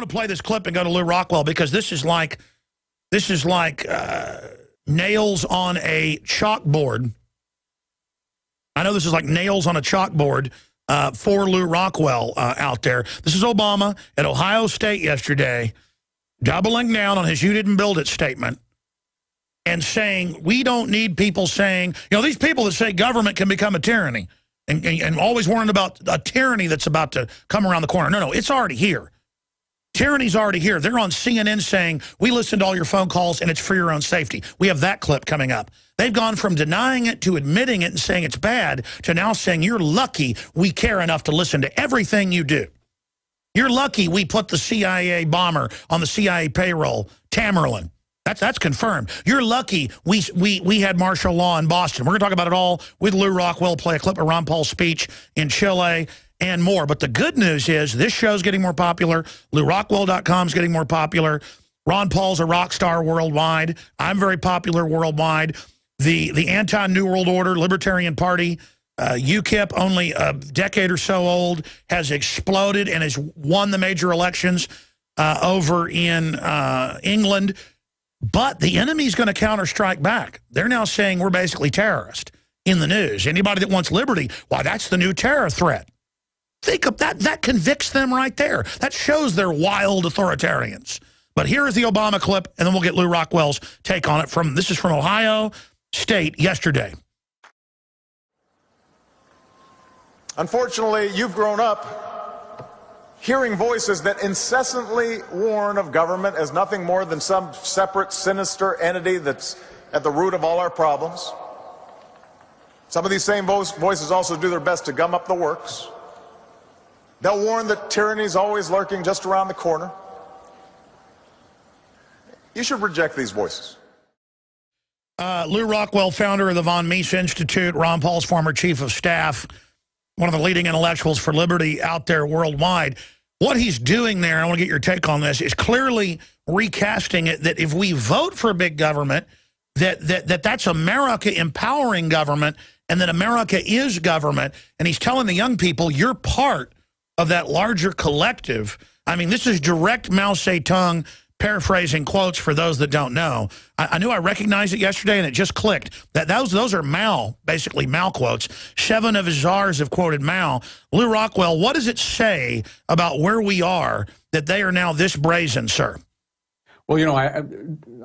want to play this clip and go to Lou Rockwell because this is like nails on a chalkboard. I know this is like nails on a chalkboard for Lou Rockwell out there. This is Obama at Ohio State yesterday, doubling down on his "you didn't build it" statement and saying we don't need people saying, you know, these people that say government can become a tyranny and always warning about a tyranny that's about to come around the corner. No, it's already here. Tyranny's already here. They're on CNN saying, we listened to all your phone calls and it's for your own safety. We have that clip coming up. They've gone from denying it to admitting it and saying it's bad to now saying you're lucky we care enough to listen to everything you do. You're lucky we put the CIA bomber on the CIA payroll, Tamerlan. That's confirmed. You're lucky we had martial law in Boston. We're going to talk about it all with Lou Rockwell, play a clip of Ron Paul's speech in Chile, and more. But the good news is this show's getting more popular. LouRockwell.com is getting more popular. Ron Paul's a rock star worldwide. I'm very popular worldwide. The anti-New World Order Libertarian Party, UKIP, only a decade or so old, has exploded and has won the major elections over in England. But the enemy's going to counter-strike back. They're now saying we're basically terrorists in the news. Anybody that wants liberty, why, that's the new terror threat. Think of that. That convicts them right there. That shows they're wild authoritarians. But here is the Obama clip, and then we'll get Lou Rockwell's take on it. This is from Ohio State yesterday. Unfortunately, you've grown up hearing voices that incessantly warn of government as nothing more than some separate, sinister entity that's at the root of all our problems. Some of these same voices also do their best to gum up the works. They'll warn that tyranny is always lurking just around the corner. You should reject these voices. Lou Rockwell, founder of the Von Mises Institute, Ron Paul's former chief of staff, one of the leading intellectuals for liberty out there worldwide. What he's doing there, I want to get your take on this, is clearly recasting it that if we vote for big government, that's America empowering government and that America is government. And he's telling the young people, you're part of that larger collective. I mean, this is direct Mao Zedong paraphrasing quotes for those that don't know. I knew I recognized it yesterday, and it just clicked. Those are Mao, basically Mao quotes. 7 of his czars have quoted Mao. Lou Rockwell, what does it say about where we are that they are now this brazen, sir? Well, you know, I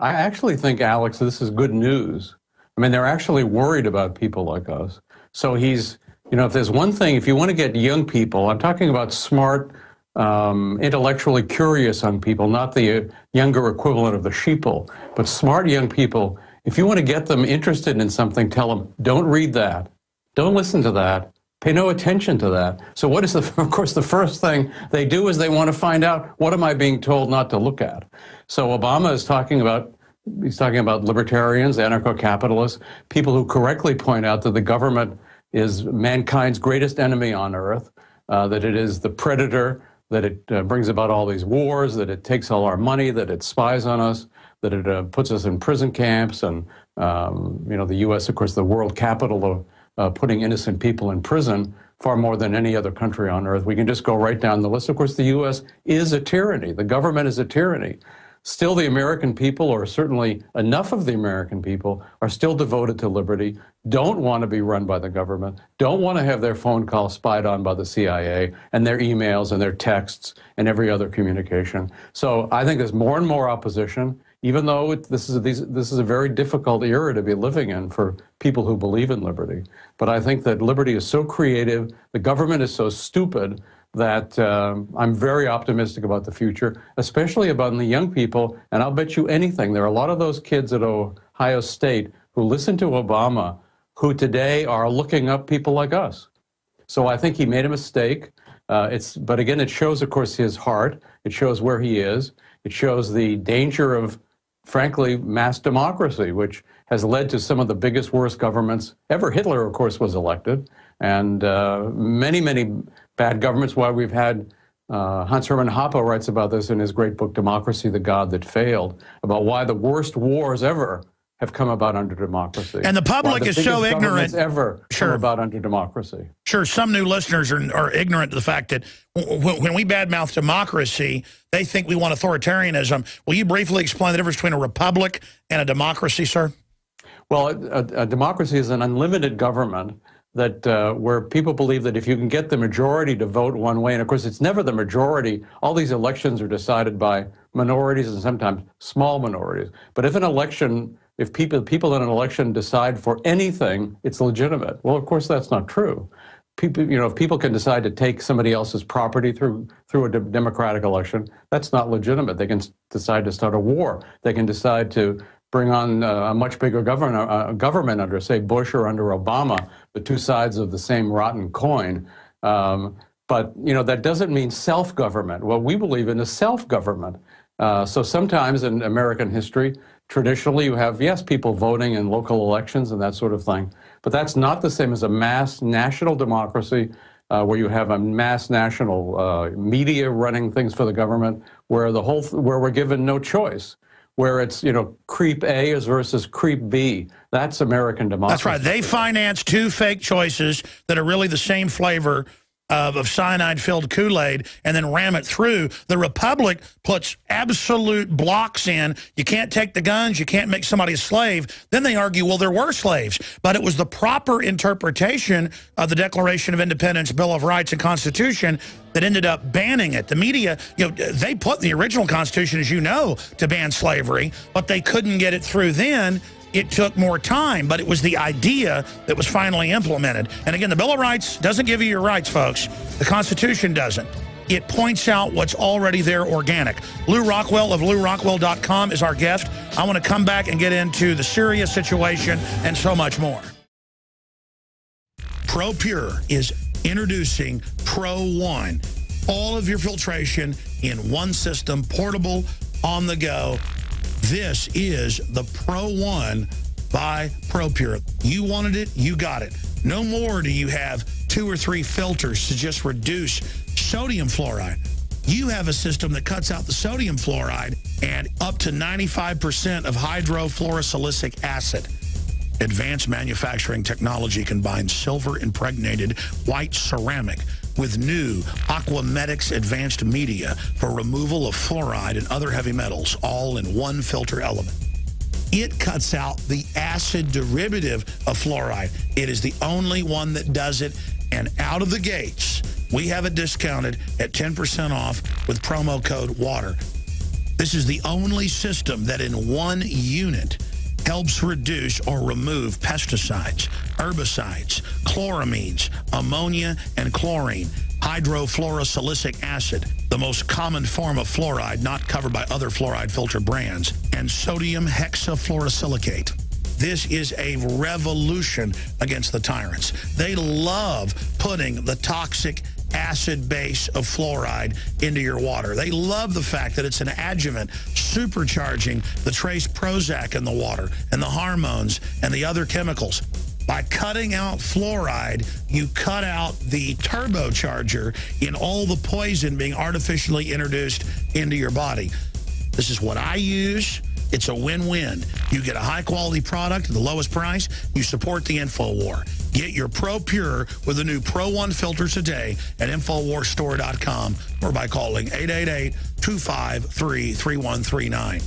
actually think, Alex, this is good news. I mean, they're actually worried about people like us. So he's, you know, if there's one thing, if you want to get young people, I'm talking about smart, intellectually curious young people, not the younger equivalent of the sheeple, but smart young people. If you want to get them interested in something, tell them, don't read that. Don't listen to that. Pay no attention to that. So what is of course, the first thing they do is they want to find out, what am I being told not to look at? So Obama is talking about, he's talking about libertarians, anarcho-capitalists, people who correctly point out that the government is mankind's greatest enemy on earth, that it is the predator, that it brings about all these wars, that it takes all our money, that it spies on us, that it puts us in prison camps, and you know, the U.S., of course, the world capital of putting innocent people in prison far more than any other country on earth. We can just go right down the list. Of course, the U.S. is a tyranny. The government is a tyranny. Still, the American people, or certainly enough of the American people, are still devoted to liberty, don't want to be run by the government, don't want to have their phone calls spied on by the CIA, and their emails and their texts and every other communication. So I think there's more and more opposition, even though this is a very difficult era to be living in for people who believe in liberty. But I think that liberty is so creative, the government is so stupid, that I'm very optimistic about the future, especially about the young people. And I'll bet you anything, there are a lot of those kids at Ohio State who listen to Obama who today are looking up people like us. So I think he made a mistake. But again, it shows, of course, his heart. It shows where he is. It shows the danger of, frankly, mass democracy, which has led to some of the biggest, worst governments ever. Hitler, of course, was elected, and many, many bad governments. Why we've had Hans Hermann Hoppe writes about this in his great book, Democracy, the God That Failed, about why the worst wars ever have come about under democracy. And the public is so ignorant. Ever come about under democracy. Sure, some new listeners are ignorant to the fact that when we badmouth democracy, they think we want authoritarianism. Will you briefly explain the difference between a republic and a democracy, sir? Well, a democracy is an unlimited government that where people believe that if you can get the majority to vote one way, and of course it's never the majority, all these elections are decided by minorities and sometimes small minorities. But if an election, if people in an election decide for anything, it's legitimate. Well, of course that's not true. People, you know, if people can decide to take somebody else's property through a democratic election, that's not legitimate. They can decide to start a war. They can decide to bring on a much bigger government under, say, Bush or under Obama, the two sides of the same rotten coin. But, you know, that doesn't mean self-government. What we believe in is self-government. So sometimes in American history, traditionally you have, yes, people voting in local elections and that sort of thing. But that's not the same as a mass national democracy where you have a mass national media running things for the government, where we're given no choice. Where it's, you know, creep A versus creep B. That's American democracy. That's right. They finance two fake choices that are really the same flavor of cyanide-filled Kool-Aid and then ram it through. The Republic puts absolute blocks in. You can't take the guns. You can't make somebody a slave. Then they argue, well, there were slaves. But it was the proper interpretation of the Declaration of Independence, Bill of Rights, and Constitution that ended up banning it. The media, you know, they put in the original Constitution, as you know, to ban slavery, but they couldn't get it through then. It took more time, but it was the idea that was finally implemented. And again, the Bill of Rights doesn't give you your rights, folks. The Constitution doesn't. It points out what's already there organic. Lou Rockwell of LouRockwell.com is our guest. I want to come back and get into the Syria situation and so much more. ProPure is introducing Pro One. All of your filtration in one system, portable, on the go. This is the Pro One by ProPure. You wanted it, you got it. No more do you have 2 or 3 filters to just reduce sodium fluoride. You have a system that cuts out the sodium fluoride and up to 95% of hydrofluorosilicic acid. Advanced manufacturing technology combines silver-impregnated white ceramic with new Aquamedics advanced media for removal of fluoride and other heavy metals, all in one filter element. It cuts out the acid derivative of fluoride. It is the only one that does it, and out of the gates, we have it discounted at 10% off with promo code WATER. This is the only system that in one unit helps reduce or remove pesticides, herbicides, chloramines, ammonia, and chlorine, hydrofluorosilicic acid, the most common form of fluoride not covered by other fluoride filter brands, and sodium hexafluorosilicate. This is a revolution against the tyrants. They love putting the toxic acid base of fluoride into your water. They love the fact that it's an adjuvant supercharging the trace Prozac in the water and the hormones and the other chemicals. By cutting out fluoride, you cut out the turbocharger in all the poison being artificially introduced into your body. This is what I use. It's a win-win. You get a high-quality product at the lowest price. You support the InfoWar. Get your ProPure with the new Pro One filter today at InfoWarsStore.com or by calling 888-253-3139.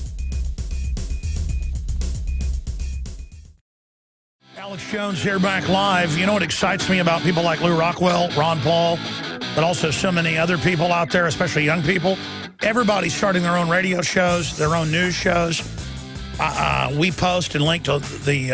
Alex Jones here, back live. You know what excites me about people like Lou Rockwell, Ron Paul, but also so many other people out there, especially young people? Everybody's starting their own radio shows, their own news shows. We post and link to the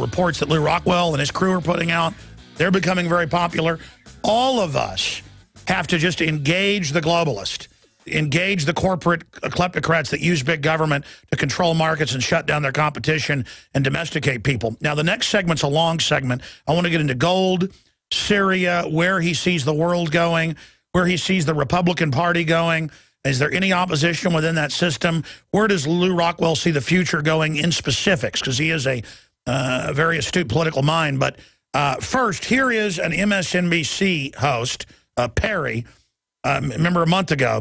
reports that Lou Rockwell and his crew are putting out. They're becoming very popular. All of us have to just engage the globalist, engage the corporate kleptocrats that use big government to control markets and shut down their competition and domesticate people. Now, the next segment's a long segment. I want to get into gold, Syria, where he sees the world going, where he sees the Republican Party going. Is there any opposition within that system? Where does Lou Rockwell see the future going in specifics? Because he is a very astute political mind. But first, here is an MSNBC host, Perry. Remember a month ago,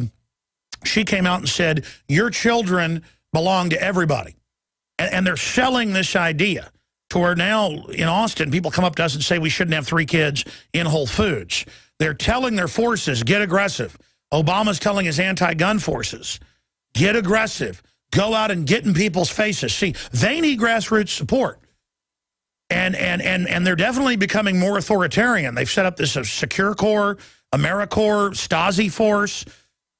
she came out and said, your children belong to everybody. And they're selling this idea to where now in Austin, people come up to us and say we shouldn't have 3 kids in Whole Foods. They're telling their forces, get aggressive. Obama's telling his anti-gun forces, get aggressive. Go out and get in people's faces. See, they need grassroots support. And they're definitely becoming more authoritarian. They've set up this Secure Corps, AmeriCorps, Stasi force.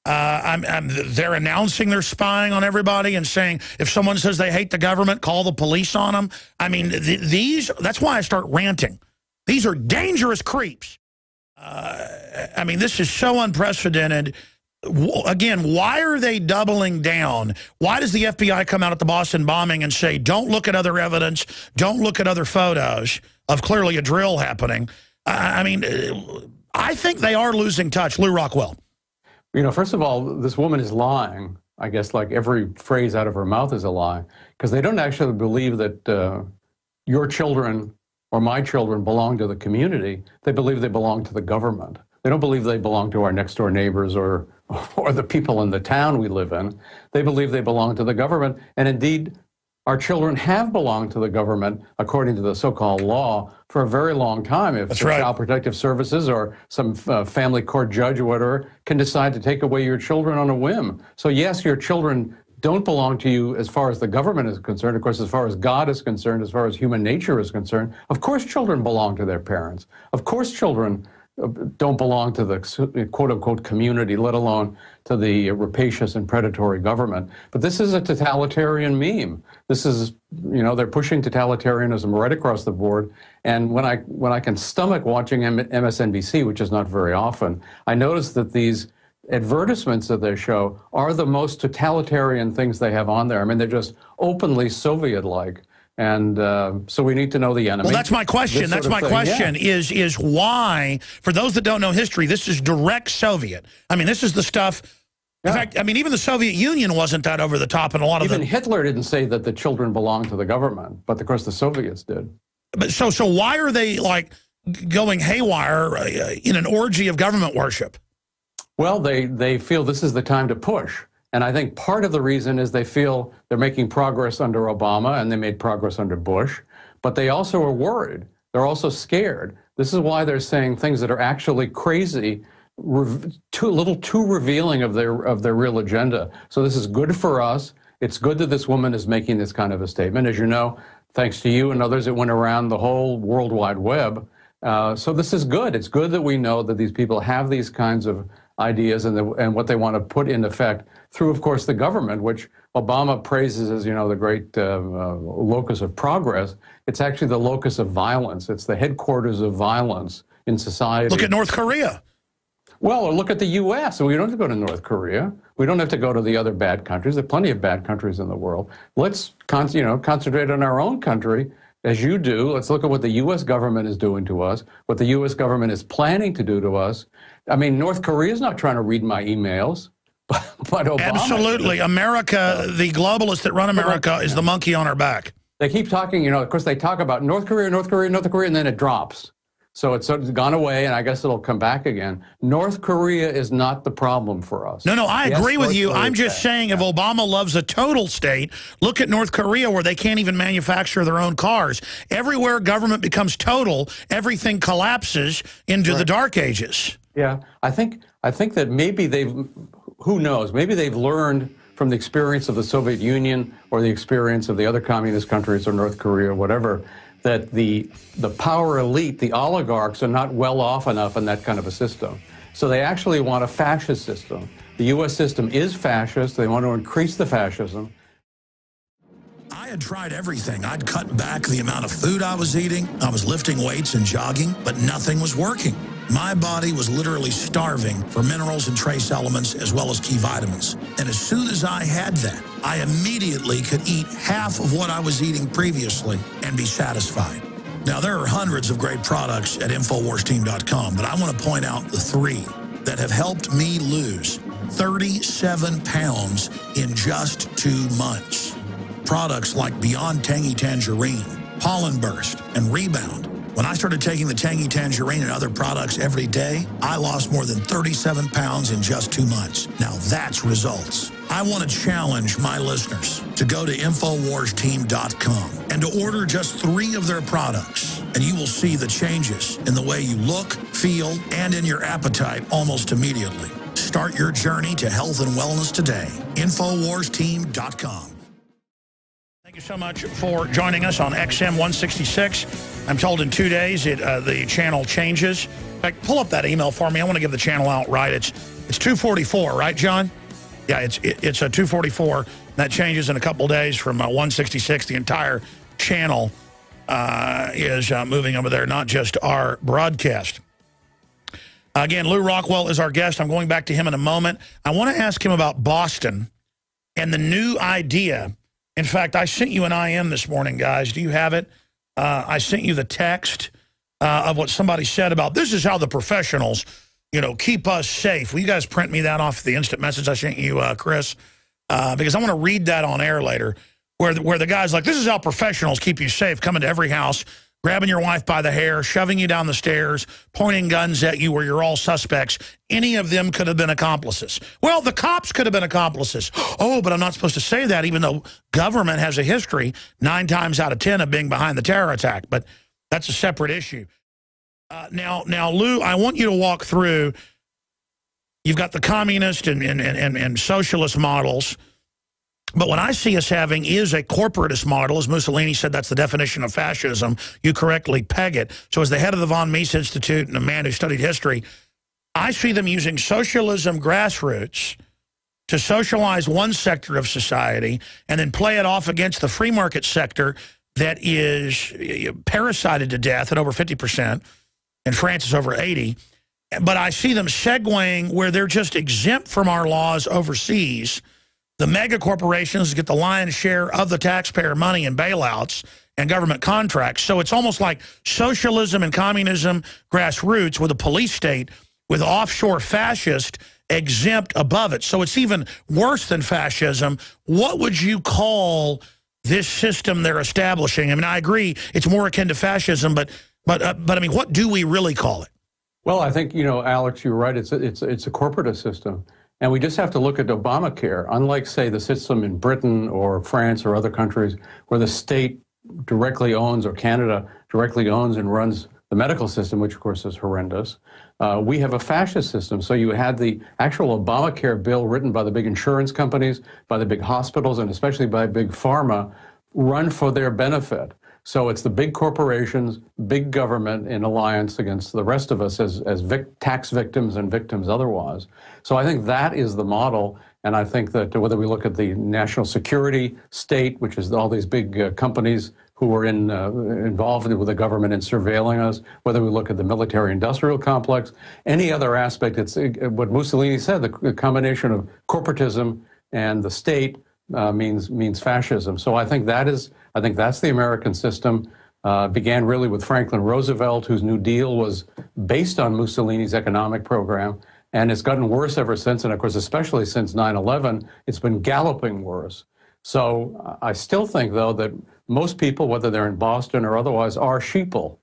They're announcing they're spying on everybody and saying if someone says they hate the government, call the police on them. I mean, that's why I start ranting. These are dangerous creeps. I mean, this is so unprecedented. Again, why are they doubling down? Why does the FBI come out at the Boston bombing and say, don't look at other evidence, don't look at other photos of clearly a drill happening? I mean, I think they are losing touch. Lou Rockwell. You know, first of all, this woman is lying. I guess like every phrase out of her mouth is a lie, because they don't actually believe that your children or my children belong to the community. They believe they belong to the government. They don't believe they belong to our next door neighbors or the people in the town we live in. They believe they belong to the government. And indeed, our children have belonged to the government, according to the so-called law, for a very long time. If That's right. Child Protective Services or some family court judge or whatever can decide to take away your children on a whim. So yes, your children don't belong to you as far as the government is concerned. Of course, as far as God is concerned, as far as human nature is concerned, of course children belong to their parents. Of course children don't belong to the quote-unquote community, let alone to the rapacious and predatory government. But this is a totalitarian meme. This is, you know, they're pushing totalitarianism right across the board. And when I can stomach watching MSNBC, which is not very often, I notice that these advertisements that they show are the most totalitarian things they have on there. I mean, they're just openly Soviet-like. And so we need to know the enemy. Well, that's my question. That's my question, yeah. is why, for those that don't know history, this is direct Soviet. I mean, this is the stuff. In fact, I mean, even the Soviet Union wasn't that over the top in a lot of Even Hitler didn't say that the children belonged to the government, but of course the Soviets did. But so why are they like going haywire in an orgy of government worship? Well, they feel this is the time to push. And I think part of the reason is they feel they're making progress under Obama and they made progress under Bush, but they also are worried. They're also scared. This is why they're saying things that are actually crazy, a little too revealing of their real agenda. So this is good for us. It's good that this woman is making this kind of a statement. As you know, thanks to you and others, it went around the whole World Wide Web. So this is good. It's good that we know that these people have these kinds of ideas and what they want to put in effect through, of course, the government, which Obama praises as, you know, the great locus of progress. It's actually the locus of violence. It's the headquarters of violence in society. Look at North Korea. Well, or look at the U.S. We don't have to go to North Korea. We don't have to go to the other bad countries. There are plenty of bad countries in the world. Let's concentrate on our own country, as you do. Let's look at what the U.S. government is doing to us, what the U.S. government is planning to do to us. I mean, North Korea is not trying to read my emails, but Obama. Absolutely. America, the globalists that run America, is the monkey on our back. They keep talking, you know, of course, they talk about North Korea, North Korea, North Korea, and then it drops. So it's gone away, and I guess it'll come back again. North Korea is not the problem for us. No, I agree with you. I'm just saying if Obama loves a total state, look at North Korea where they can't even manufacture their own cars. Everywhere government becomes total, everything collapses into the dark ages. Yeah, I think that maybe who knows, maybe they've learned from the experience of the Soviet Union or the experience of the other communist countries or North Korea or whatever, that the power elite, the oligarchs, are not well off enough in that kind of a system. So they actually want a fascist system. The U.S. system is fascist. They want to increase the fascism. I had tried everything. I'd cut back the amount of food I was eating. I was lifting weights and jogging, but nothing was working. My body was literally starving for minerals and trace elements as well as key vitamins. And as soon as I had that, I immediately could eat half of what I was eating previously and be satisfied. Now, there are hundreds of great products at InfoWarsTeam.com, but I want to point out the 3 that have helped me lose 37 pounds in just 2 months. Products like Beyond Tangy Tangerine, Pollen Burst, and Rebound. When I started taking the Tangy Tangerine and other products every day, I lost more than 37 pounds in just 2 months. Now that's results. I want to challenge my listeners to go to InfoWarsTeam.com and to order just 3 of their products, and you will see the changes in the way you look, feel, and in your appetite almost immediately. Start your journey to health and wellness today. InfoWarsTeam.com. Thank you so much for joining us on XM 166. I'm told in 2 days the channel changes. In fact, pull up that email for me. I want to give the channel out right. It's 244, right, John? Yeah, it's a 244. That changes in a couple days from 166. The entire channel is moving over there, not just our broadcast. Again, Lou Rockwell is our guest. I'm going back to him in a moment. I want to ask him about Boston and the new idea. In fact, I sent you an IM this morning, guys. Do you have it? I sent you the text of what somebody said about this is how the professionals, you know, keep us safe. Will you guys print me that off the instant message I sent you, Chris? Because I want to read that on air later, where the guy's like, this is how professionals keep you safe, coming to every house, grabbing your wife by the hair, shoving you down the stairs, pointing guns at you where you're all suspects. Any of them could have been accomplices. Well, the cops could have been accomplices. Oh, but I'm not supposed to say that, even though government has a history 9 times out of 10 of being behind the terror attack. But that's a separate issue. Now, Lou, I want you to walk through. You've got the communist and socialist models. But what I see us having is a corporatist model. As Mussolini said, that's the definition of fascism. You correctly peg it. So as the head of the von Mises Institute and a man who studied history, I see them using socialism grassroots to socialize one sector of society and then play it off against the free market sector that is parasited to death at over 50%. And France is over 80. But I see them segueing where they're just exempt from our laws overseas. The mega corporations get the lion's share of the taxpayer money in bailouts and government contracts. So it's almost like socialism and communism grassroots with a police state with offshore fascist exempt above it. So it's even worse than fascism. What would you call this system they're establishing? I mean, I agree it's more akin to fascism, but I mean, what do we really call it? Well, I think, you know, Alex, you're right. It's a corporatist system. And we just have to look at Obamacare. Unlike, say, the system in Britain or France or other countries where the state directly owns, or Canada directly owns and runs the medical system, which, of course, is horrendous, we have a fascist system. So you had the actual Obamacare bill written by the big insurance companies, by the big hospitals, and especially by big pharma, run for their benefit. So it's the big corporations, big government in alliance against the rest of us as tax victims and victims otherwise. So I think that is the model. And I think that whether we look at the national security state, which is all these big companies who are involved with the government in surveilling us, whether we look at the military-industrial complex, any other aspect, it's what Mussolini said, the combination of corporatism and the state means fascism. So I think that's the American system. Began really with Franklin Roosevelt, whose New Deal was based on Mussolini's economic program, and it's gotten worse ever since. And of course, especially since 9/11, it's been galloping worse. So I still think, though, that most people, whether they're in Boston or otherwise, are sheeple.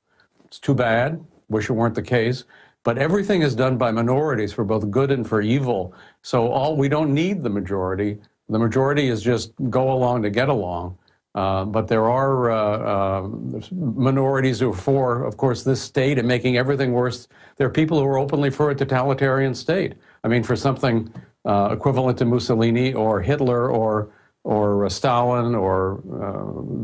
It's too bad. Wish it weren't the case. But everything is done by minorities for both good and for evil. So we don't need the majority. The majority is just go along to get along. But there are minorities who are for, of course, this state and making everything worse. There are people who are openly for a totalitarian state. I mean, for something equivalent to Mussolini or Hitler or Stalin or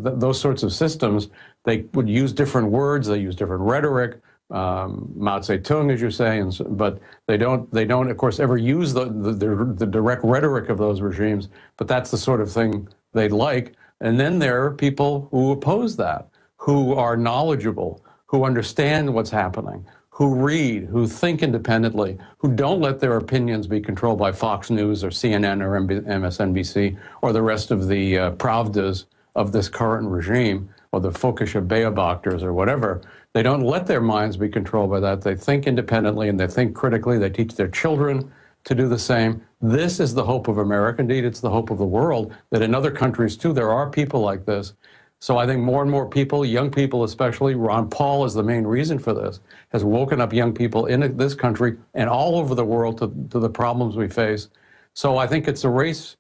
those sorts of systems, they would use different words. They use different rhetoric. Mao Zedong, as you say, but they don't, of course, ever use the direct rhetoric of those regimes. But that's the sort of thing they'd like. And then there are people who oppose that, who are knowledgeable, who understand what's happening, who read, who think independently, who don't let their opinions be controlled by Fox News or CNN or MSNBC or the rest of the Pravdas of this current regime, or the Focusha Beobachters or whatever. They don't let their minds be controlled by that. They think independently and they think critically. They teach their children to do the same. This is the hope of America. Indeed, it's the hope of the world, that in other countries, too, there are people like this. So I think more and more people, young people especially, Ron Paul is the main reason for this, has woken up young people in this country and all over the world to the problems we face. So I think it's a race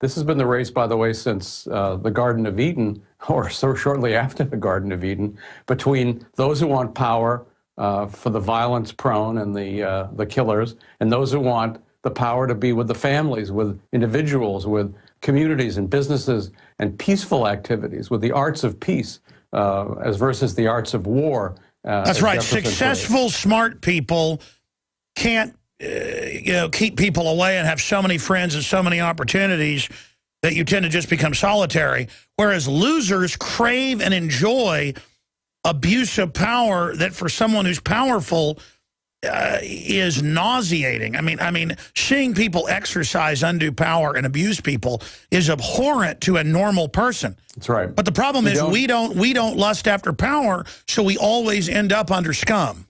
This has been the race, by the way, since the Garden of Eden, or so shortly after the Garden of Eden, between those who want power for the violence prone and the killers, and those who want the power to be with the families, with individuals, with communities and businesses and peaceful activities, with the arts of peace as versus the arts of war. That's right. Successful, smart people can't keep people away and have so many friends and so many opportunities that you tend to just become solitary, whereas losers crave and enjoy abuse of power that for someone who's powerful is nauseating. I mean, seeing people exercise undue power and abuse people is abhorrent to a normal person. That's right. But the problem is we don't lust after power, so we always end up under scum.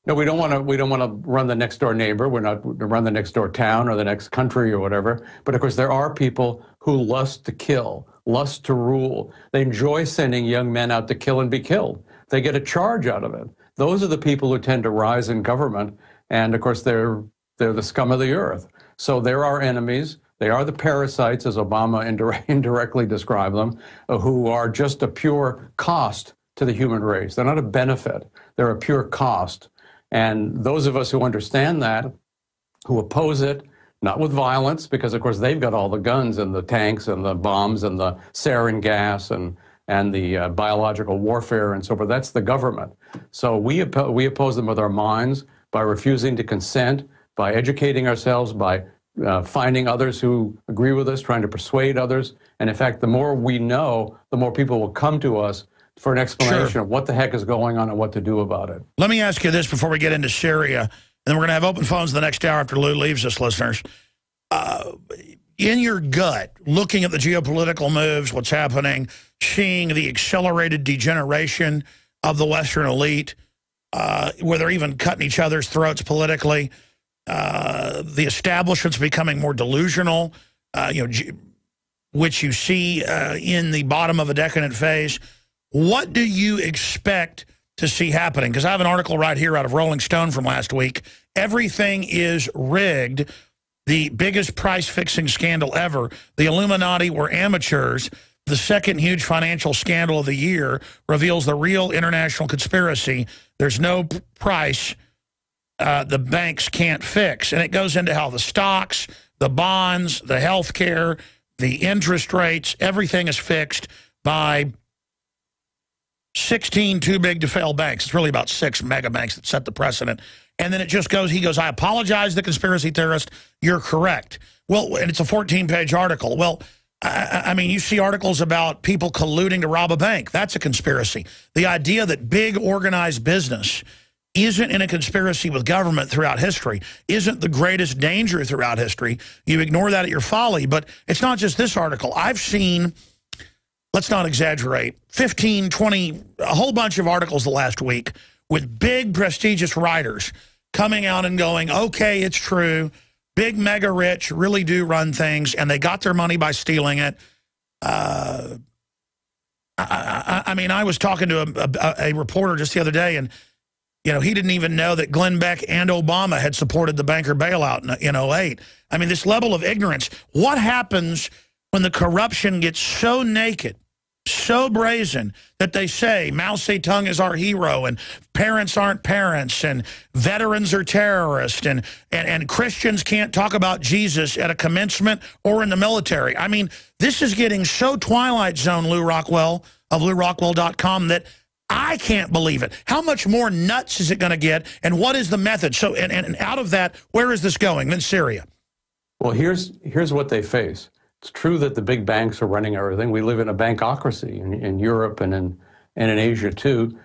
No, we don't want to run the next door neighbor. We're not to run the next door town or the next country or whatever. But of course, there are people who lust to kill, lust to rule. They enjoy sending young men out to kill and be killed. They get a charge out of it. Those are the people who tend to rise in government. And of course, they're the scum of the earth. So they're our enemies. They are the parasites, as Obama indirectly described them, who are just a pure cost to the human race. They're not a benefit. They're a pure cost. And those of us who understand that, who oppose it, not with violence, because of course they've got all the guns and the tanks and the bombs and the sarin gas and the biological warfare and so forth. That's the government. So we oppose them with our minds by refusing to consent, by educating ourselves, by finding others who agree with us, trying to persuade others. And in fact, the more we know, the more people will come to us for an explanation of what the heck is going on and what to do about it. Let me ask you this before we get into Syria, and then we're going to have open phones the next hour after Lou leaves us, listeners. In your gut, looking at the geopolitical moves, what's happening, seeing the accelerated degeneration of the Western elite, where they're even cutting each other's throats politically, the establishment's becoming more delusional, which you see in the bottom of a decadent phase. What do you expect to see happening? Because I have an article right here out of Rolling Stone from last week. Everything is rigged. The biggest price-fixing scandal ever. The Illuminati were amateurs. The second huge financial scandal of the year reveals the real international conspiracy. There's no price the banks can't fix. And it goes into how the stocks, the bonds, the health care, the interest rates, everything is fixed by 16 too-big-to-fail banks. It's really about 6 mega banks that set the precedent. And then it just goes, he goes, I apologize, the conspiracy theorist, you're correct. Well, and it's a 14-page article. Well, I mean, you see articles about people colluding to rob a bank. That's a conspiracy. The idea that big organized business isn't in a conspiracy with government throughout history, isn't the greatest danger throughout history. You ignore that at your folly. But it's not just this article. I've seen, let's not exaggerate, 15, 20, a whole bunch of articles the last week with big, prestigious writers coming out and going, okay, it's true. Big, mega rich really do run things, and they got their money by stealing it. I mean, I was talking to a reporter just the other day, and he didn't even know that Glenn Beck and Obama had supported the banker bailout in 08. I mean, this level of ignorance. What happens when the corruption gets so naked, so brazen, that they say Mao Zedong is our hero, and parents aren't parents, and veterans are terrorists, and Christians can't talk about Jesus at a commencement or in the military? I mean, this is getting so Twilight Zone, Lou Rockwell, of LouRockwell.com, that I can't believe it. How much more nuts is it going to get, and what is the method? So, and out of that, where is this going? Then Syria. Well, here's what they face. It's true that the big banks are running everything. We live in a bankocracy in Europe and in Asia, too.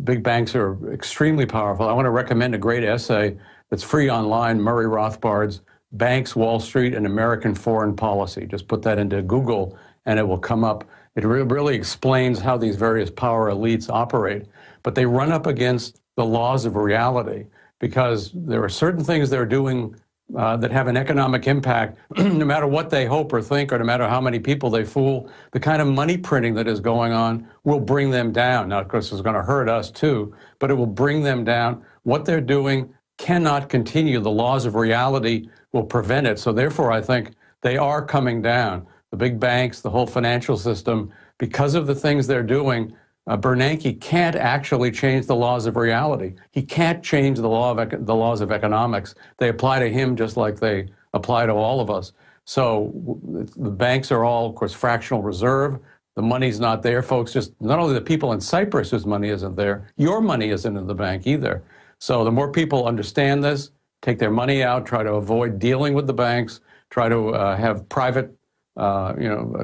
Big banks are extremely powerful. I want to recommend a great essay that's free online, Murray Rothbard's Banks, Wall Street, and American Foreign Policy. Just put that into Google, and it will come up. It really explains how these various power elites operate. But they run up against the laws of reality, because there are certain things they're doing that have an economic impact, no matter what they hope or think, or no matter how many people they fool. The kind of money printing that is going on will bring them down. Now, of course, it's going to hurt us too, but it will bring them down. What they're doing cannot continue. The laws of reality will prevent it. So therefore, I think They are coming down. The big banks, the whole financial system, because of the things they're doing, Bernanke can't actually change the laws of reality. He can't change the laws of economics. They apply to him just like they apply to all of us. So the banks are all, of course, fractional reserve. The money's not there, folks. Just not only the people in Cyprus whose money isn't there, your money isn't in the bank either. So the more people understand this, take their money out, try to avoid dealing with the banks, try to have private,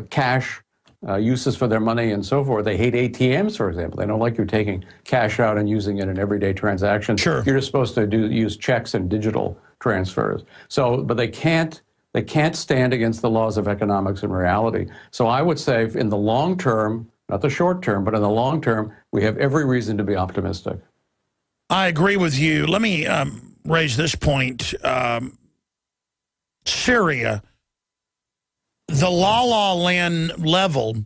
cash uses for their money and so forth. They hate ATMs, for example. They don't like you taking cash out and using it in everyday transactions. Sure. You're just supposed to use checks and digital transfers. So, but they can't stand against the laws of economics and reality. So I would say in the long term, not the short term, but in the long term, we have every reason to be optimistic. I agree with you. Let me raise this point. Syria, the La Land level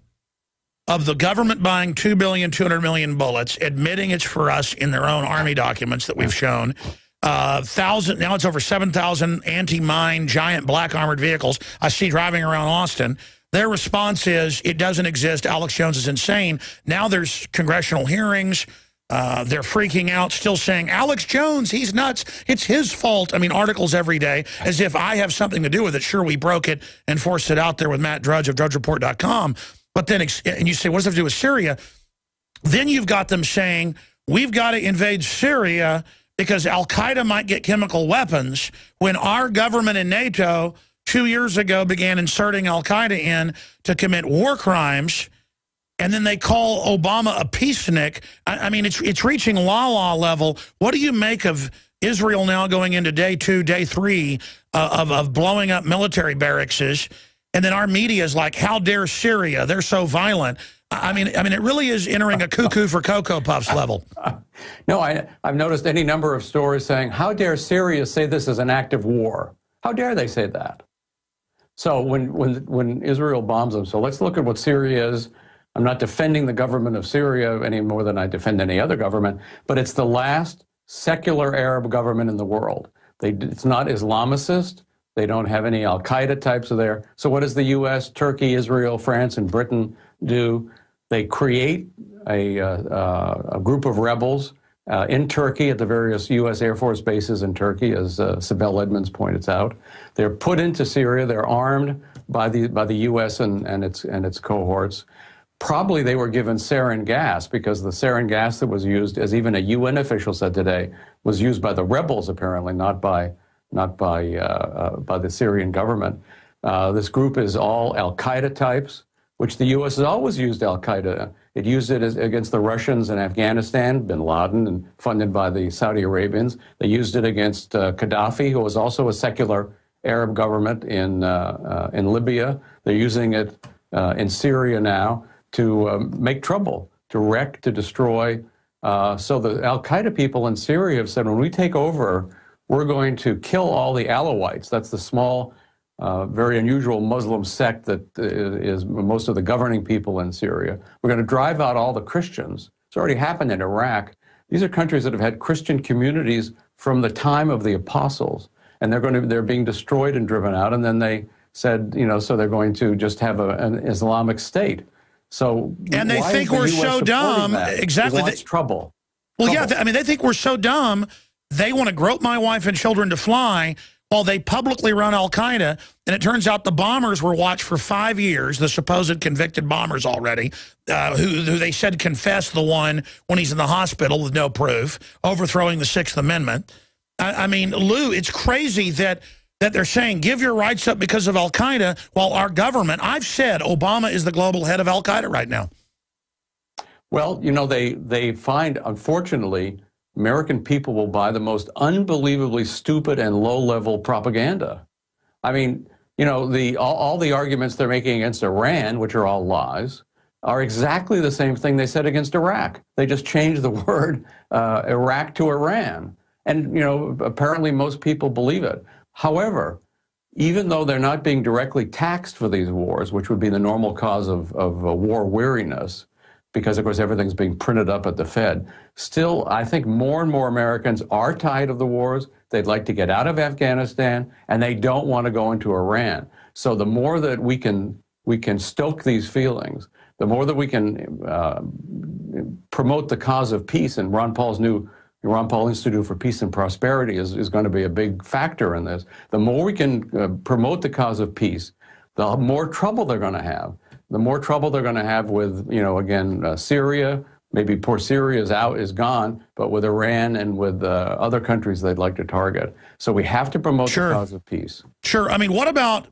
of the government buying 2 billion, 200 million bullets, admitting it's for us in their own army documents that we've shown, now it's over 7,000 anti-mine giant black armored vehicles I see driving around Austin. Their response is, it doesn't exist. Alex Jones is insane. Now there's congressional hearings. They're freaking out, still saying, Alex Jones, he's nuts. It's his fault. I mean, articles every day, as if I have something to do with it. Sure, we broke it and forced it out there with Matt Drudge of DrudgeReport.com. But then, and you say, what does that have to do with Syria? Then you've got them saying, we've got to invade Syria because Al-Qaeda might get chemical weapons, when our government and NATO 2 years ago began inserting Al-Qaeda in to commit war crimes. And then they call Obama a peacenik. I mean, it's reaching la-la level. What do you make of Israel now going into day 2, day 3 of blowing up military barracks? And then our media is like, how dare Syria? They're so violent. I mean, it really is entering a cuckoo for Cocoa Puffs level. No, I've noticed any number of stories saying, how dare Syria say this is an act of war? How dare they say that? So when Israel bombs them, so let's look at what Syria is. I'm not defending the government of Syria any more than I defend any other government, but it's the last secular Arab government in the world. It's not Islamicist. They don't have any Al-Qaeda types there. So what does the U.S., Turkey, Israel, France, and Britain do? They create a group of rebels in Turkey at the various U.S. Air Force bases in Turkey, as Sibel Edmonds points out. They're put into Syria. They're armed by the U.S. and its cohorts. Probably they were given sarin gas, because the sarin gas that was used, as even a UN official said today, was used by the rebels apparently, not by the Syrian government. This group is all Al-Qaeda types, which the U.S. has always used Al-Qaeda. It used it against the Russians in Afghanistan, bin Laden, and funded by the Saudi Arabians. They used it against Gaddafi, who was also a secular Arab government in Libya. They're using it in Syria now to make trouble, to wreck, to destroy. So the Al-Qaeda people in Syria have said, when we take over, we're going to kill all the Alawites. That's the small, very unusual Muslim sect that is most of the governing people in Syria. We're going to drive out all the Christians. It's already happened in Iraq. These are countries that have had Christian communities from the time of the apostles, and they're being destroyed and driven out. And then they said, so they're going to just have an Islamic state. So and they think we're so dumb. Exactly. That's trouble. Well, yeah, I mean, they think we're so dumb. They want to grope my wife and children to fly while they publicly run Al-Qaeda. And it turns out the bombers were watched for 5 years, the supposed convicted bombers already, who they said confessed the one when he's in the hospital with no proof, overthrowing the 6th Amendment. I mean, Lou, it's crazy that they're saying, give your rights up because of Al-Qaeda, while our government, I've said Obama is the global head of Al-Qaeda right now. Well, they find, unfortunately, American people will buy the most unbelievably stupid and low-level propaganda. I mean, all the arguments they're making against Iran, which are all lies, are exactly the same thing they said against Iraq. They just changed the word Iraq to Iran. And, apparently most people believe it. However, even though they're not being directly taxed for these wars, which would be the normal cause of war weariness, because, of course, everything's being printed up at the Fed, still, I think more and more Americans are tired of the wars. They'd like to get out of Afghanistan, and they don't want to go into Iran. So the more that we can stoke these feelings, the more that we can promote the cause of peace, and Ron Paul Institute for Peace and Prosperity is going to be a big factor in this. The more we can promote the cause of peace, the more trouble they're going to have. The more trouble they're going to have with, again, Syria. Maybe poor Syria is gone, but with Iran and with other countries they'd like to target. So we have to promote the cause of peace. Sure. I mean, what about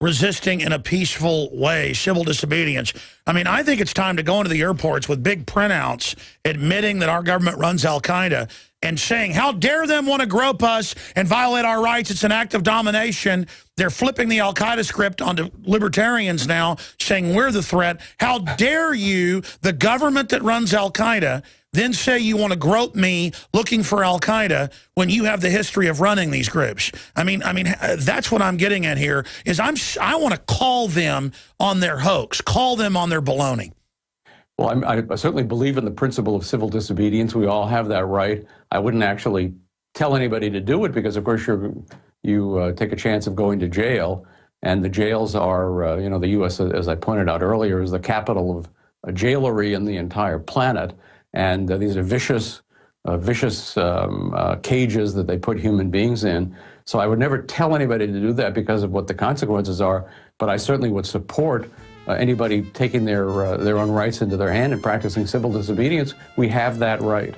resisting in a peaceful way, civil disobedience? I mean, I think it's time to go into the airports with big printouts admitting that our government runs al-Qaeda and saying, how dare them want to grope us and violate our rights? It's an act of domination. They're flipping the al-Qaeda script onto libertarians now, saying we're the threat. How dare you, the government that runs al-Qaeda, then say you want to grope me looking for al-Qaeda when you have the history of running these groups? I mean, that's what I'm getting at here, is I want to call them on their hoax, call them on their baloney. Well, I certainly believe in the principle of civil disobedience. We all have that right. I wouldn't actually tell anybody to do it because, of course, you take a chance of going to jail. And the jails are, the U.S., as I pointed out earlier, is the capital of jailery in the entire planet. And these are vicious cages that they put human beings in. So I would never tell anybody to do that because of what the consequences are. But I certainly would support anybody taking their own rights into their hand and practicing civil disobedience. We have that right.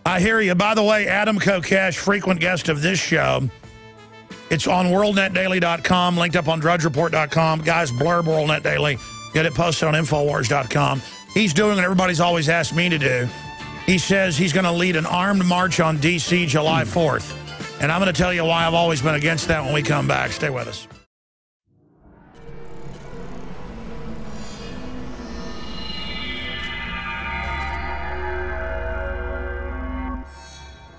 I hear you. By the way, Adam Kokesh, frequent guest of this show. It's on worldnetdaily.com, linked up on drudgereport.com. Guys, blurb World Net Daily. Get it posted on Infowars.com. He's doing what everybody's always asked me to do. He says he's going to lead an armed march on D.C. July 4th. And I'm going to tell you why I've always been against that when we come back. Stay with us.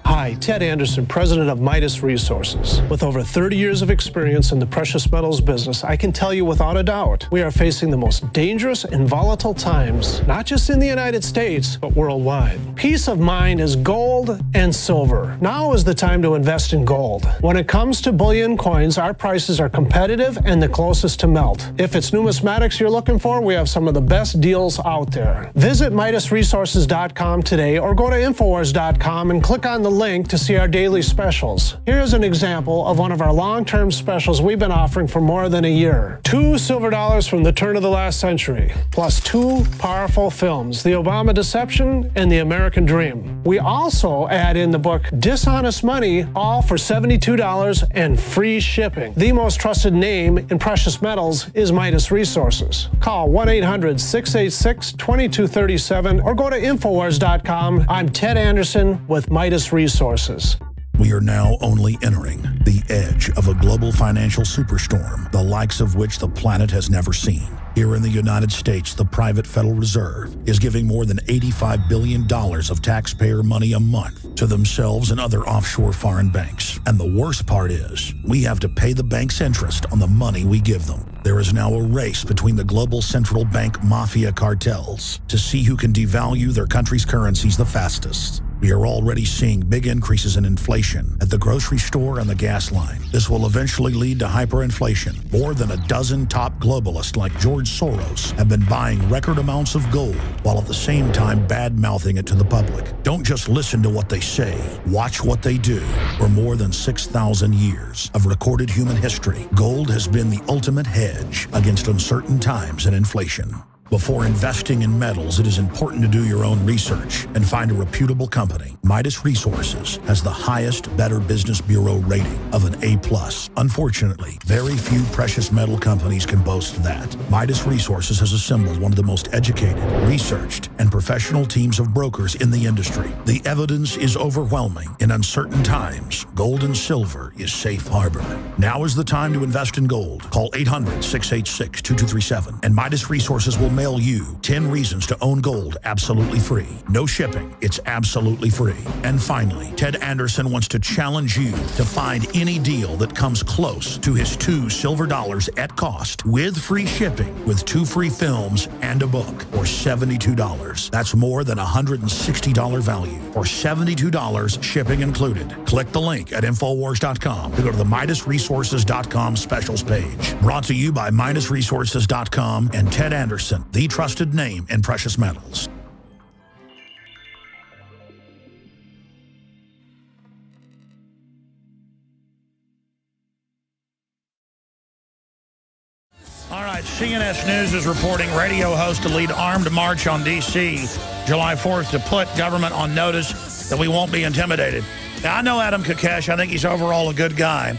Hi, Ted Anderson, president of Midas Resources. With over 30 years of experience in the precious metals business, I can tell you without a doubt, we are facing the most dangerous and volatile times, not just in the United States, but worldwide. Peace of mind is gold and silver. Now is the time to invest in gold. When it comes to bullion coins, our prices are competitive and the closest to melt. If it's numismatics you're looking for, we have some of the best deals out there. Visit MidasResources.com today or go to Infowars.com and click on the link to see our daily specials. Here's an example of one of our long-term specials we've been offering for more than a year. 2 silver dollars from the turn of the last century, plus 2 powerful films, The Obama Deception and The American Dream. We also add in the book Dishonest Money, all for $72 and free shipping. The most trusted name in precious metals is Midas Resources. Call 1-800-686-2237 or go to Infowars.com. I'm Ted Anderson with Midas Resources. We are now only entering the edge of a global financial superstorm, the likes of which the planet has never seen. Here in the United States, the private Federal Reserve is giving more than $85 billion of taxpayer money a month to themselves and other offshore foreign banks. And the worst part is, we have to pay the bank's interest on the money we give them. There is now a race between the global central bank mafia cartels to see who can devalue their country's currencies the fastest. We are already seeing big increases in inflation at the grocery store and the gas line. This will eventually lead to hyperinflation. More than a dozen top globalists like George Soros have been buying record amounts of gold while at the same time bad-mouthing it to the public. Don't just listen to what they say. Watch what they do. For more than 6,000 years of recorded human history, gold has been the ultimate hedge against uncertain times and inflation. Before investing in metals, it is important to do your own research and find a reputable company. Midas Resources has the highest Better Business Bureau rating of an A+. Unfortunately, very few precious metal companies can boast that. Midas Resources has assembled one of the most educated, researched, and professional teams of brokers in the industry. The evidence is overwhelming. In uncertain times, gold and silver is safe harbor. Now is the time to invest in gold. Call 800-686-2237, and Midas Resources will mail you 10 reasons to own gold absolutely free. No shipping. It's absolutely free. And finally, Ted Anderson wants to challenge you to find any deal that comes close to his 2 silver dollars at cost with free shipping with 2 free films and a book for $72. That's more than $160 value for $72 shipping included. Click the link at Infowars.com to go to the MidasResources.com specials page. Brought to you by MidasResources.com and Ted Anderson, the trusted name in precious metals. All right, CNS News is reporting radio host to lead armed march on D.C. July 4th to put government on notice that we won't be intimidated. Now, I know Adam Kokesh. I think he's overall a good guy.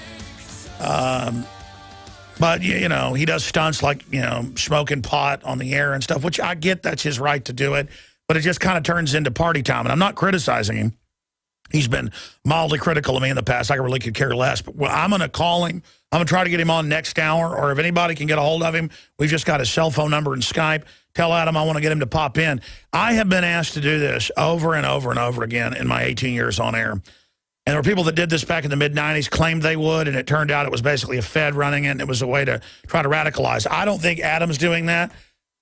But, you know, he does stunts like, you know, smoking pot on the air and stuff, which I get that's his right to do it. But it just kind of turns into party time. And I'm not criticizing him. He's been mildly critical of me in the past. I really could care less. But I'm going to call him. I'm going to try to get him on next hour. Or if anybody can get a hold of him, we've just got his cell phone number and Skype. Tell Adam I want to get him to pop in. I have been asked to do this over and over and over again in my 18 years on air. And there were people that did this back in the mid-'90s, claimed they would, and it turned out it was basically a Fed running it, and it was a way to try to radicalize. I don't think Adam's doing that.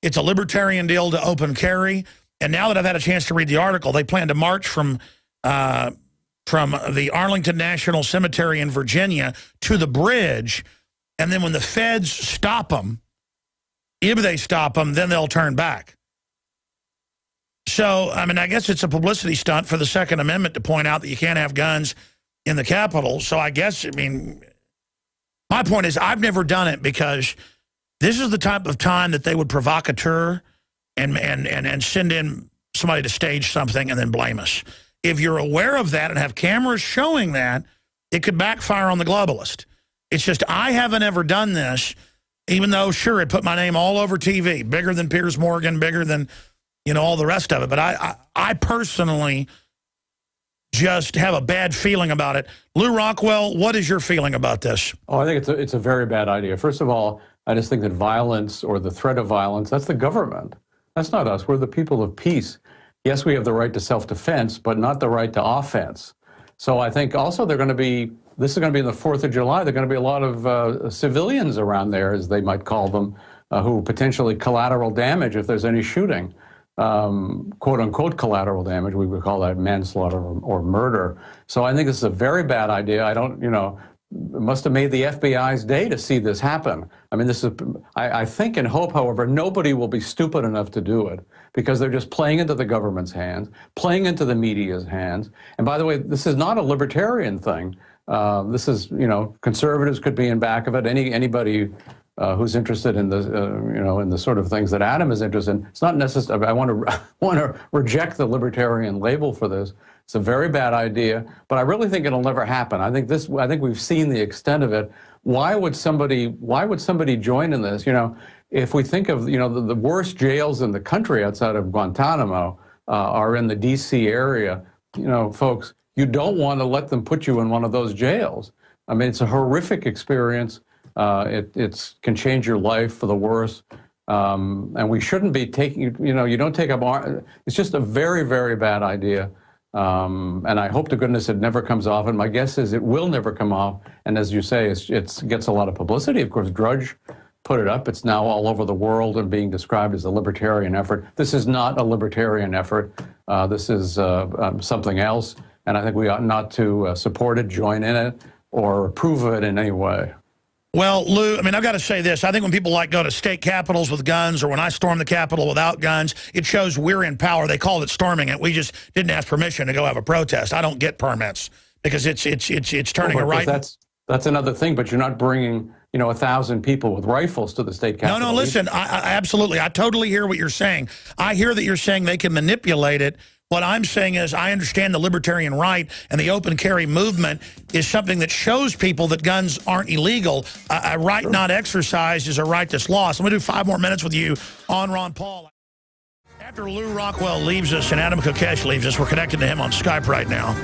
It's a libertarian deal to open carry. And now that I've had a chance to read the article, they plan to march from the Arlington National Cemetery in Virginia to the bridge, and then when the feds stop them, if they stop them, then they'll turn back. So, I mean, I guess it's a publicity stunt for the Second Amendment to point out that you can't have guns in the Capitol. So I guess, I mean, my point is I've never done it because this is the type of time that they would provocateur and send in somebody to stage something and then blame us. If you're aware of that and have cameras showing that, it could backfire on the globalist. It's just I haven't ever done this, even though, sure, it put my name all over TV, bigger than Piers Morgan, bigger than, you know, all the rest of it. But I personally just have a bad feeling about it. Lou Rockwell, what is your feeling about this? Oh, I think it's a very bad idea. First of all, I just think that violence or the threat of violence, that's the government. That's not us. We're the people of peace. Yes, we have the right to self-defense, but not the right to offense. So I think also this is going to be the 4th of July. There are going to be a lot of civilians around there, as they might call them, who potentially collateral damage if there's any shooting. Quote unquote collateral damage, we would call that manslaughter or murder. So I think this is a very bad idea. I don't, you know, it must have made the FBI's day to see this happen. I mean, I think and hope, however, nobody will be stupid enough to do it because they're just playing into the government's hands, playing into the media's hands. And by the way, this is not a libertarian thing. This is, you know, conservatives could be in back of it. Anybody who's interested in the, you know, in the sort of things that Adam is interested in. It's not necessary. I want to reject the libertarian label for this. It's a very bad idea, but I really think it'll never happen. I think we've seen the extent of it. Why would somebody join in this? You know, if we think of, you know, the worst jails in the country outside of Guantanamo are in the D.C. area. You know, folks, you don't want to let them put you in one of those jails. I mean, it's a horrific experience. It can change your life for the worse. And we shouldn't be taking, you know, you don't take up, it's just a very, very bad idea. And I hope to goodness it never comes off. And my guess is it will never come off. And as you say, it gets a lot of publicity. Of course, Drudge put it up. It's now all over the world and being described as a libertarian effort. This is not a libertarian effort. This is something else. And I think we ought not to support it, join in it, or approve of it in any way. Well, Lou, I mean, I've got to say this. I think when people like go to state capitals with guns or when I storm the Capitol without guns, it shows we're in power. They called it storming it. We just didn't ask permission to go have a protest. I don't get permits because it's turning a right. That's another thing, but you're not bringing, you know, 1,000 people with rifles to the state capitol. No, listen, I absolutely. I totally hear what you're saying. I hear that you're saying they can manipulate it. What I'm saying is I understand the libertarian right and the open carry movement is something that shows people that guns aren't illegal. A right not exercised is a right that's lost. I'm going to do 5 more minutes with you on Ron Paul. After Lou Rockwell leaves us and Adam Kokesh leaves us, we're connected to him on Skype right now.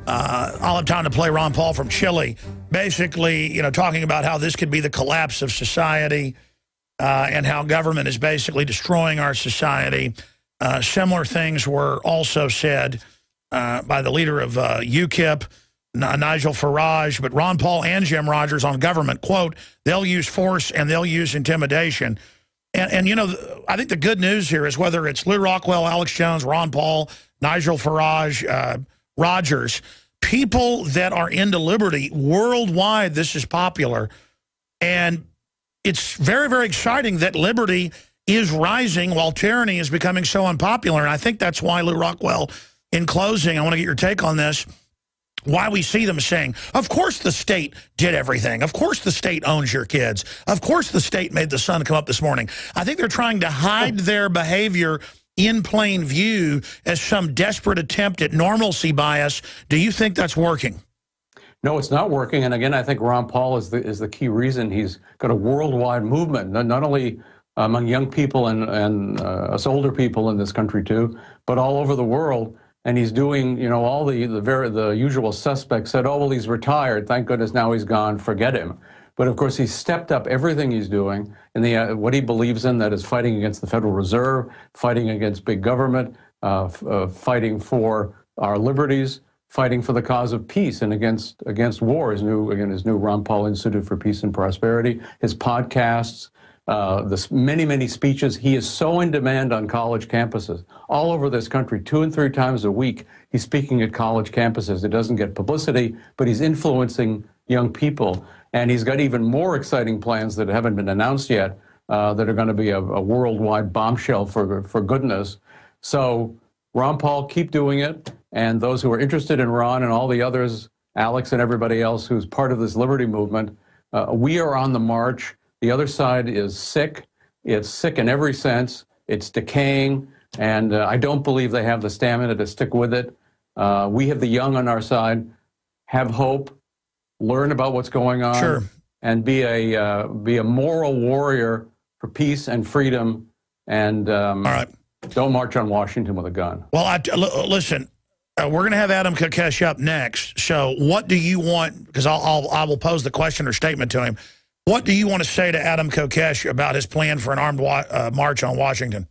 I'll have time to play Ron Paul from Chile, basically, you know, talking about how this could be the collapse of society. and how government is basically destroying our society. Similar things were also said by the leader of UKIP, Nigel Farage, but Ron Paul and Jim Rogers on government, quote, they'll use force and they'll use intimidation. And you know, I think the good news here is whether it's Lew Rockwell, Alex Jones, Ron Paul, Nigel Farage, Rogers, people that are into liberty worldwide, this is popular. And it's very, very exciting that liberty is rising while tyranny is becoming so unpopular. And I think that's why, Lew Rockwell, in closing, I want to get your take on this, why we see them saying, of course the state did everything. Of course the state owns your kids. Of course the state made the sun come up this morning. I think they're trying to hide their behavior in plain view as some desperate attempt at normalcy bias. Do you think that's working? No, it's not working. And again, I think Ron Paul is the key reason he's got a worldwide movement, not only among young people and us older people in this country too, but all over the world. And he's doing, you know, all the usual suspects said, oh, well, he's retired. Thank goodness now he's gone. Forget him. But of course, he's stepped up everything he's doing in what he believes in, that is fighting against the Federal Reserve, fighting against big government, fighting for our liberties, fighting for the cause of peace and against war. His new Ron Paul Institute for Peace and Prosperity, his podcasts, many speeches. He is so in demand on college campuses all over this country. 2 and 3 times a week, he's speaking at college campuses. It doesn't get publicity, but he's influencing young people. And he's got even more exciting plans that haven't been announced yet that are going to be a worldwide bombshell for goodness. So Ron Paul, keep doing it. And those who are interested in Ron and all the others, Alex and everybody else who's part of this liberty movement, we are on the march. The other side is sick. It's sick in every sense. It's decaying. And I don't believe they have the stamina to stick with it. We have the young on our side. Have hope. Learn about what's going on. Sure. And be a moral warrior for peace and freedom. And all right. Don't march on Washington with a gun. Well, listen, we're going to have Adam Kokesh up next. So what do you want? Because I will pose the question or statement to him. What do you want to say to Adam Kokesh about his plan for an armed march on Washington?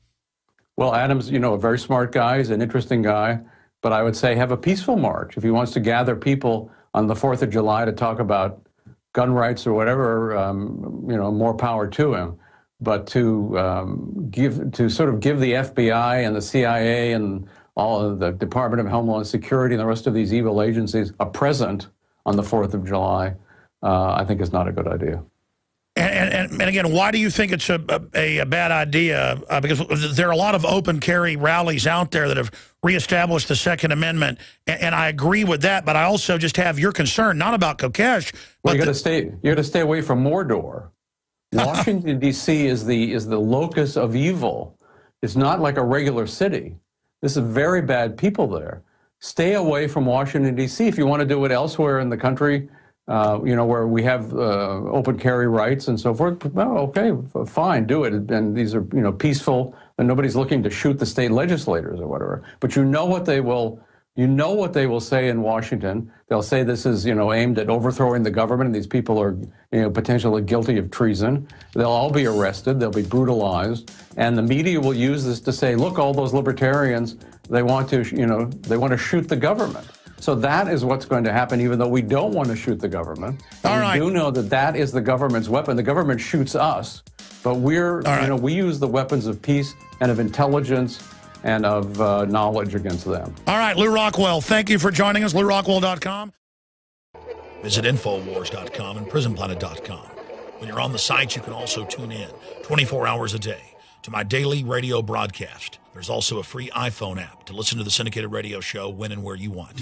Well, Adam's, you know, a very smart guy. He's an interesting guy. But I would say have a peaceful march. If he wants to gather people on the 4th of July to talk about gun rights or whatever, you know, more power to him. But to sort of give the FBI and the CIA and all of the Department of Homeland Security and the rest of these evil agencies a present on the 4th of July, I think is not a good idea. And again, why do you think it's a bad idea? Because there are a lot of open carry rallies out there that have reestablished the Second Amendment, and I agree with that. But I also just have your concern, not about Kokesh. Well, you got to stay away from Mordor. Washington D.C. is the locus of evil. It's not like a regular city. This is very bad people there. Stay away from Washington D.C. If you want to do it elsewhere in the country. You know, where we have open carry rights and so forth. Well, okay, fine, do it. And these are, you know, peaceful, and nobody's looking to shoot the state legislators or whatever. But you know what they will say in Washington. They'll say this is, you know, aimed at overthrowing the government, and these people are, you know, potentially guilty of treason. They'll all be arrested. They'll be brutalized, and the media will use this to say, look, all those libertarians, they want to, you know, they want to shoot the government. So that is what's going to happen, even though we don't want to shoot the government. All right. We do know that that is the government's weapon. The government shoots us, but we're, you know, we use the weapons of peace and of intelligence and of knowledge against them. All right, Lew Rockwell, thank you for joining us. LewRockwell.com. Visit Infowars.com and PrisonPlanet.com. When you're on the site, you can also tune in 24 hours a day to my daily radio broadcast. There's also a free iPhone app to listen to the syndicated radio show when and where you want.